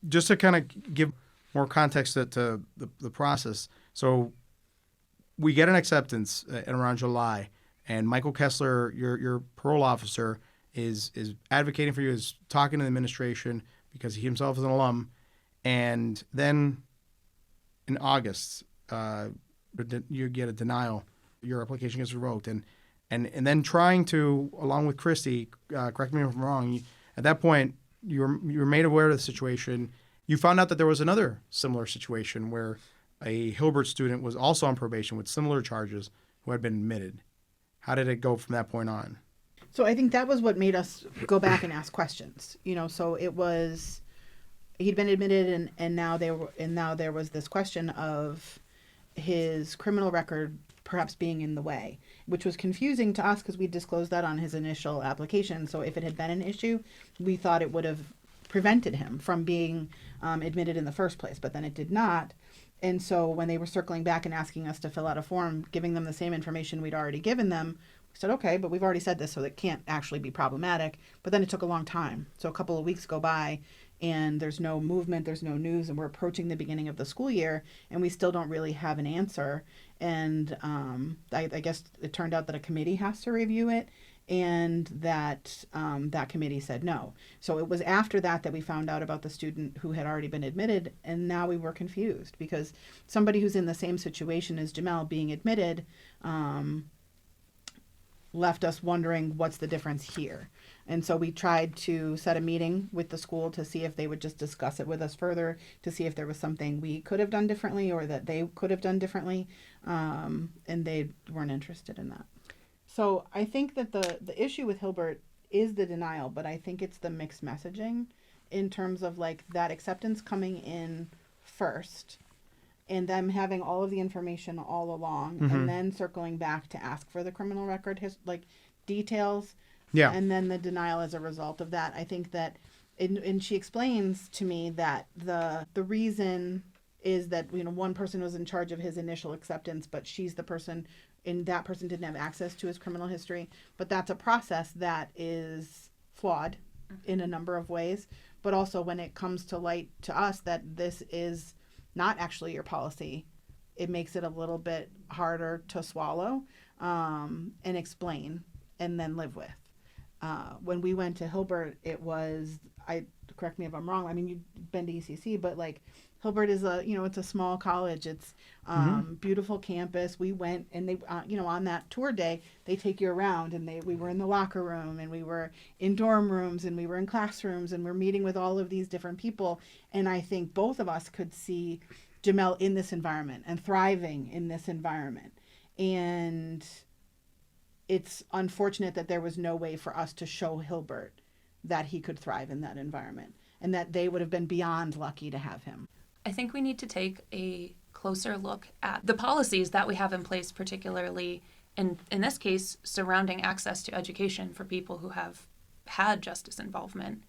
just to kind of give more context to the process, so we get an acceptance at around July, and Michael Kessler, your parole officer, is advocating for you, is talking to the administration because he himself is an alum, and then in August you get a denial, your application gets revoked, and then trying to, along with Christie, correct me if I'm wrong, at that point you were made aware of the situation. You found out that there was another similar situation where a Hilbert student was also on probation with similar charges who had been admitted. How did it go from that point on? So I think that was what made us go back and ask questions. So it was he'd been admitted, and now there was this question of his criminal record perhaps being in the way, which was confusing to us because we disclosed that on his initial application. So if it had been an issue, we thought it would have prevented him from being admitted in the first place, but then it did not. And so when they were circling back and asking us to fill out a form, giving them the same information we'd already given them, we said, okay, but we've already said this, so that can't actually be problematic. But then it took a long time. So a couple of weeks go by, and there's no movement, there's no news, and we're approaching the beginning of the school year, and we still don't really have an answer. And I guess it turned out that a committee has to review it, and that that committee said no. So it was after that we found out about the student who had already been admitted, and now we were confused because somebody who's in the same situation as Jamele being admitted left us wondering what's the difference here. And so we tried to set a meeting with the school to see if they would just discuss it with us further, to see if there was something we could have done differently or that they could have done differently, and they weren't interested in that. So I think that the issue with Hilbert is the denial, but I think it's the mixed messaging in terms of like that acceptance coming in first and them having all of the information all along and then circling back to ask for the criminal record details. Yeah. And then the denial as a result of that. I think that, and she explains to me that the reason is that, one person was in charge of his initial acceptance, but she's the person, and that person didn't have access to his criminal history. But that's a process that is flawed in a number of ways. But also when it comes to light to us that this is not actually your policy, it makes it a little bit harder to swallow and explain and then live with. When we went to Hilbert, it was, correct me if I'm wrong, I mean, you've been to ECC, but like Hilbert is it's a small college. It's beautiful campus. We went and they, on that tour day, they take you around and we were in the locker room and we were in dorm rooms and we were in classrooms and we're meeting with all of these different people. And I think both of us could see Jamele in this environment and thriving in this environment. And it's unfortunate that there was no way for us to show Hilbert that he could thrive in that environment and that they would have been beyond lucky to have him. I think we need to take a closer look at the policies that we have in place, particularly in this case, surrounding access to education for people who have had justice involvement.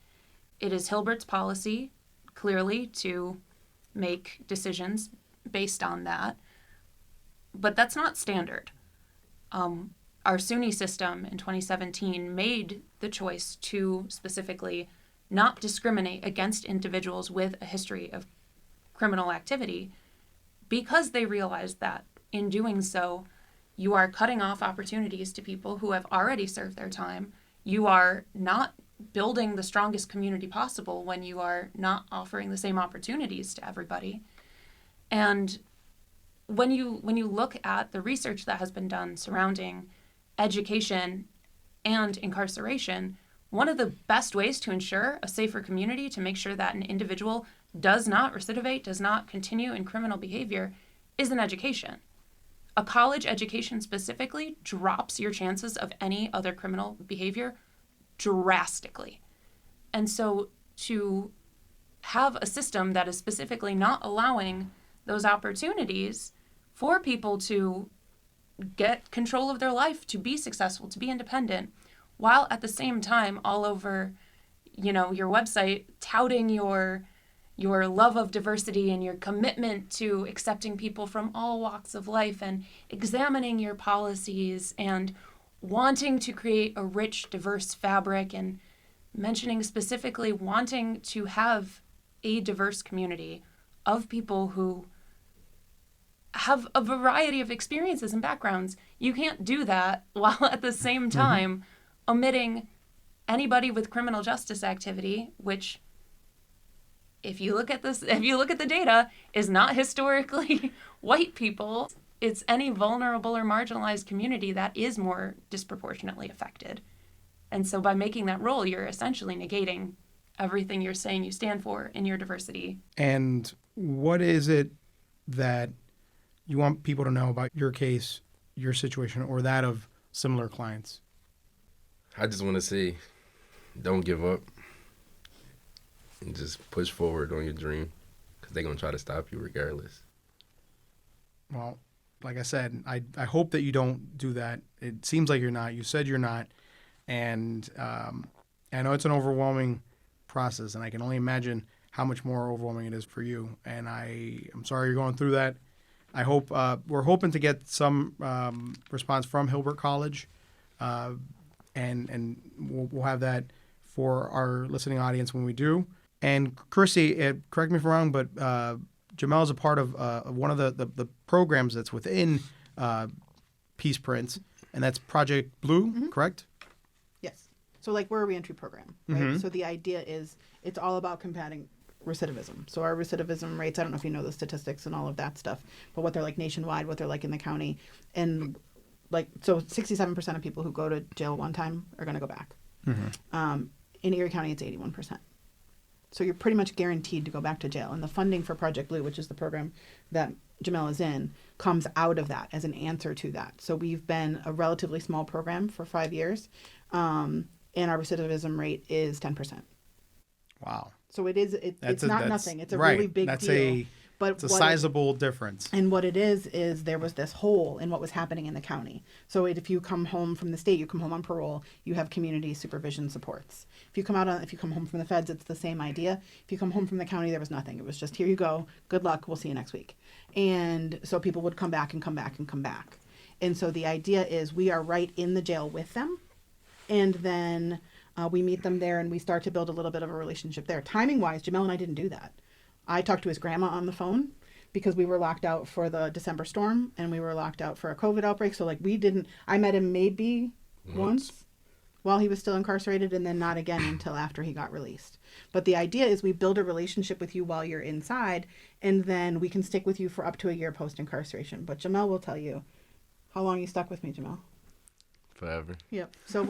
It is Hilbert's policy, clearly, to make decisions based on that, but that's not standard. Our SUNY system in 2017 made the choice to specifically not discriminate against individuals with a history of criminal activity because they realized that in doing so, you are cutting off opportunities to people who have already served their time. You are not building the strongest community possible when you are not offering the same opportunities to everybody. And when you look at the research that has been done surrounding education and incarceration, one of the best ways to ensure a safer community, to make sure that an individual does not recidivate, does not continue in criminal behavior, is an education. A college education specifically drops your chances of any other criminal behavior drastically. And so to have a system that is specifically not allowing those opportunities for people to get control of their life, to be successful, to be independent, while at the same time all over, your website touting your love of diversity and your commitment to accepting people from all walks of life and examining your policies and wanting to create a rich, diverse fabric and mentioning specifically wanting to have a diverse community of people who have a variety of experiences and backgrounds. You can't do that while at the same time omitting anybody with criminal justice activity, which, if you look at the data, is not historically white people. It's any vulnerable or marginalized community that is more disproportionately affected. And so by making that rule, you're essentially negating everything you're saying you stand for in your diversity. And what is it that you want people to know about your case, your situation, or that of similar clients? I just want to say, don't give up and just push forward on your dream, because they're going to try to stop you regardless. Well, like I said, I hope that you don't do that. It seems like you're not. You said you're not. And I know it's an overwhelming process, and I can only imagine how much more overwhelming it is for you. And I'm sorry you're going through that. I hope we're hoping to get some response from Hilbert College, and we'll have that for our listening audience when we do. And Christie, correct me if I'm wrong, but Jamele is a part of one of the programs that's within Peaceprints, and that's Project Blue, correct? So like we're a reentry program, right? Mhm. So the idea is it's all about combating recidivism. So our recidivism rates, I don't know if you know the statistics and all of that stuff, but what they're like nationwide, what they're like in the county. And like, so 67% of people who go to jail one time are going to go back. In Erie County, it's 81%. So you're pretty much guaranteed to go back to jail. And the funding for Project Blue, which is the program that Jamele is in, comes out of that as an answer to that. So we've been a relatively small program for 5 years, and our recidivism rate is 10%. Wow. So it's not nothing. It's a really big deal. But it's a sizable difference. And what it is there was this hole in what was happening in the county. So if you come home from the state, you come home on parole, you have community supervision supports. If you come home from the feds, it's the same idea. If you come home from the county, there was nothing. It was just, here you go, good luck, we'll see you next week. And so people would come back and come back and come back. And so the idea is we are right in the jail with them. And then we meet them there and we start to build a little bit of a relationship there. Timing-wise, Jamele and I didn't do that. I talked to his grandma on the phone because we were locked out for the December storm and we were locked out for a COVID outbreak. So like I met him maybe once while he was still incarcerated and then not again until after he got released. But the idea is we build a relationship with you while you're inside and then we can stick with you for up to a year post-incarceration. But Jamele will tell you how long you stuck with me, Jamele. Forever. Yep. So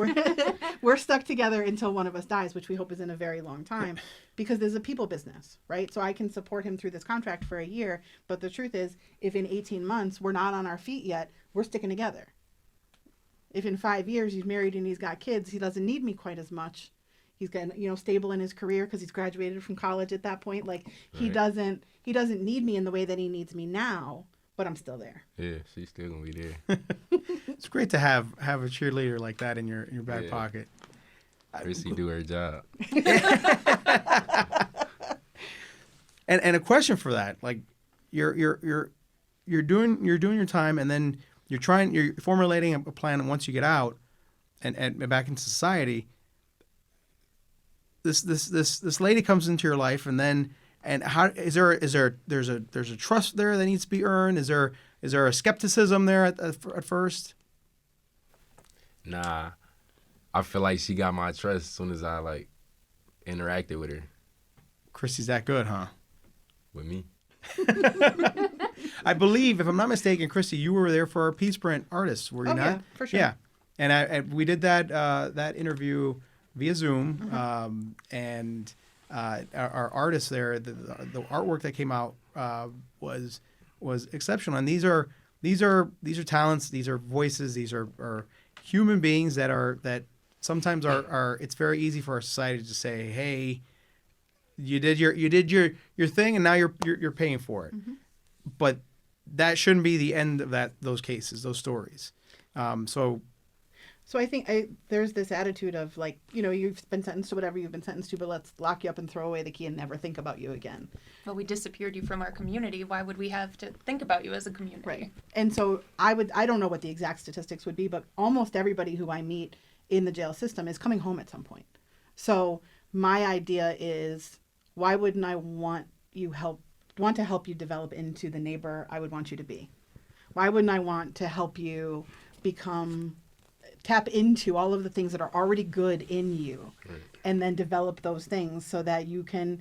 we're stuck together until one of us dies, which we hope is in a very long time, because there's a people business, right? So I can support him through this contract for a year, but the truth is, if in 18 months we're not on our feet yet, we're sticking together. If in 5 years he's married and he's got kids, he doesn't need me quite as much. He's getting, stable in his career because he's graduated from college at that point. Like he doesn't need me in the way that he needs me now. But I'm still there. Yeah, she's still gonna be there. It's great to have a cheerleader like that in your back pocket. Christie do her job. And a question for that, like you're doing your time, and then you're formulating a plan once you get out and back into society. This lady comes into your life, and how there's a trust there that needs to be earned? Is there a skepticism there at first? Nah, I feel like she got my trust as soon as I interacted with her. Christie's that good, huh? With me. I believe, if I'm not mistaken, Christie, you were there for our Peaceprint artists, were you not? Yeah, for sure. Yeah, and we did that interview via Zoom, and. Our artists there, the artwork that came out was exceptional, and these are talents, these are voices, these are human beings that sometimes are. It's very easy for our society to say, hey, you did your thing, and now you're paying for it, but that shouldn't be the end of those cases, those stories. So I think there's this attitude of you've been sentenced to whatever you've been sentenced to, but let's lock you up and throw away the key and never think about you again. Well, we disappeared you from our community. Why would we have to think about you as a community? Right. And so I don't know what the exact statistics would be, but almost everybody who I meet in the jail system is coming home at some point. So my idea is, why wouldn't I want to help you develop into the neighbor I would want you to be? Why wouldn't I want to help you tap into all of the things that are already good in you, and then develop those things so that you can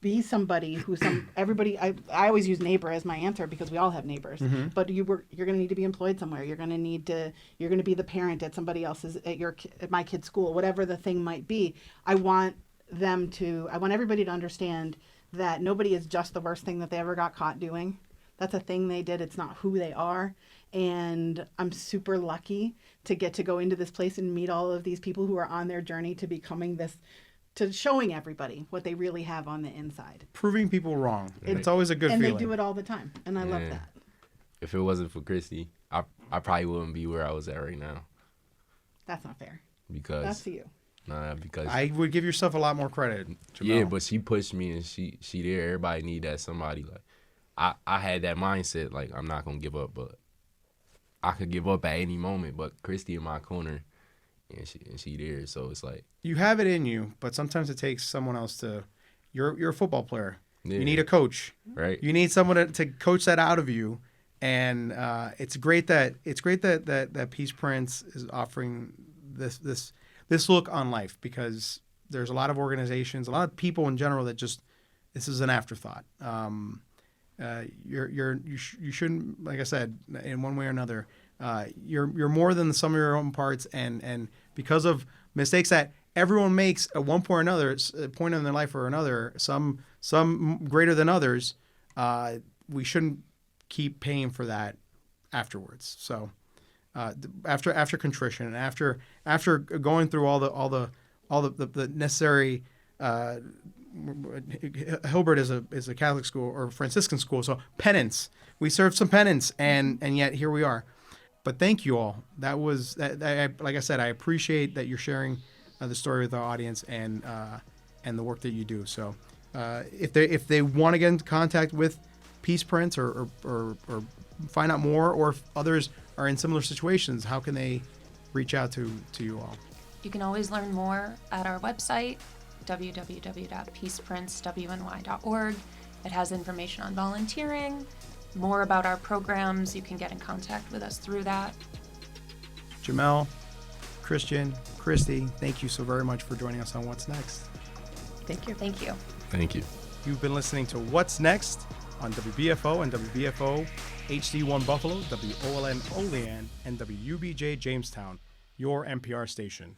be somebody who everybody. I always use neighbor as my answer because we all have neighbors. But you're going to need to be employed somewhere. You're going to be the parent at somebody else's at my kid's school, whatever the thing might be. I want everybody to understand that nobody is just the worst thing that they ever got caught doing. That's a thing they did. It's not who they are. And I'm super lucky to get to go into this place and meet all of these people who are on their journey to becoming to showing everybody what they really have on the inside. Proving people wrong. It's always a good feeling. And they do it all the time. And I love that. If it wasn't for Christie, I probably wouldn't be where I was at right now. That's not fair. Because that's to you. Nah, because I would give yourself a lot more credit, Jamele. Yeah, but she pushed me and she there. Everybody need that somebody. I had that mindset, I'm not gonna give up, but I could give up at any moment. But Christie in my corner, and she there. So it's you have it in you, but sometimes it takes someone else to. You're a football player. Yeah. You need a coach. Right. You need someone to coach that out of you, and it's great that Peaceprints is offering this this look on life, because there's a lot of organizations, a lot of people in general that just, this is an afterthought. You shouldn't, like I said, in one way or another, you're more than the sum of your own parts, and because of mistakes that everyone makes at one point or another, point in their life or another, some greater than others, we shouldn't keep paying for that afterwards. So after contrition and after going through all the necessary. Hilbert is a Catholic school or Franciscan school, so penance. We served some penance, and yet here we are. But thank you all. That was like I said, I appreciate that you're sharing the story with our audience and the work that you do. So if they want to get into contact with Peaceprints or find out more, or if others are in similar situations, how can they reach out to you all? You can always learn more at our website, www.peaceprintswny.org. It has information on volunteering, more about our programs. You can get in contact with us through that. Jamele, Christian, Christie, thank you so very much for joining us on What's Next. Thank you. Thank you. Thank you. You've been listening to What's Next on WBFO and WBFO HD1 Buffalo, WOLN Olean, and WUBJ Jamestown, your NPR station.